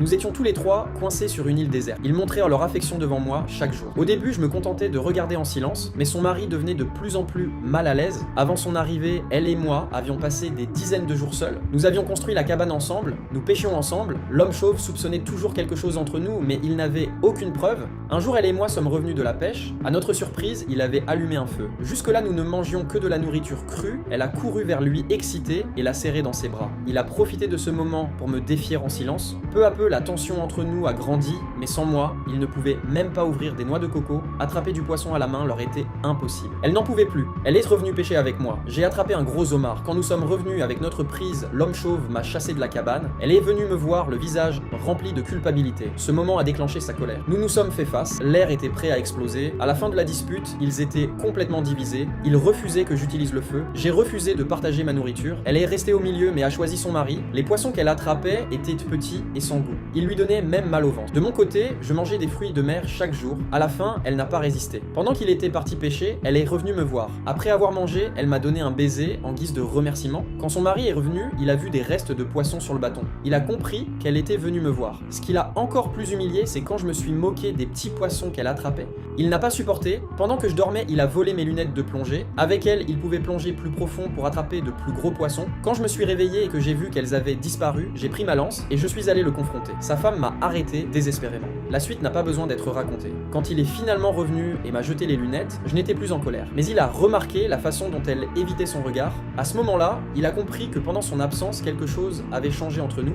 Nous étions tous les trois coincés sur une île déserte. Ils montrèrent leur affection devant moi chaque jour. Au début, je me contentais de regarder en silence, mais son mari devenait de plus en plus mal à l'aise. Avant son arrivée, elle et moi avions passé des dizaines de jours seuls. Nous avions construit la cabane ensemble, nous pêchions ensemble. L'homme chauve soupçonnait toujours quelque chose entre nous, mais il n'avait aucune preuve. Un jour, elle et moi sommes revenus de la pêche. À notre surprise, il avait allumé un feu. Jusque-là, nous ne mangions que de la nourriture crue. Elle a couru vers lui excitée et l'a serré dans ses bras. Il a profité de ce moment pour me défier en silence. Peu à peu, la tension entre nous a grandi, mais sans moi, ils ne pouvaient même pas ouvrir des noix de coco. Attraper du poisson à la main leur était impossible. Elle n'en pouvait plus. Elle est revenue pêcher avec moi. J'ai attrapé un gros homard. Quand nous sommes revenus avec notre prise, l'homme chauve m'a chassé de la cabane. Elle est venue me voir, le visage rempli de culpabilité. Ce moment a déclenché sa colère. Nous nous sommes fait face. L'air était prêt à exploser. À la fin de la dispute, ils étaient complètement divisés. Ils refusaient que j'utilise le feu. J'ai refusé de partager ma nourriture. Elle est restée au milieu, mais a choisi son mari. Les poissons qu'elle attrapait étaient petits et sans goût. Il lui donnait même mal au ventre. De mon côté, je mangeais des fruits de mer chaque jour. À la fin, elle n'a pas résisté. Pendant qu'il était parti pêcher, elle est revenue me voir. Après avoir mangé, elle m'a donné un baiser en guise de remerciement. Quand son mari est revenu, il a vu des restes de poissons sur le bâton. Il a compris qu'elle était venue me voir. Ce qui l'a encore plus humilié, c'est quand je me suis moqué des petits poissons qu'elle attrapait. Il n'a pas supporté. Pendant que je dormais, il a volé mes lunettes de plongée. Avec elles, il pouvait plonger plus profond pour attraper de plus gros poissons. Quand je me suis réveillé et que j'ai vu qu'elles avaient disparu, j'ai pris ma lance et je suis allé le confronter. Sa femme m'a arrêté désespérément. La suite n'a pas besoin d'être racontée. Quand il est finalement revenu et m'a jeté les lunettes, je n'étais plus en colère. Mais il a remarqué la façon dont elle évitait son regard. À ce moment-là, il a compris que pendant son absence, quelque chose avait changé entre nous.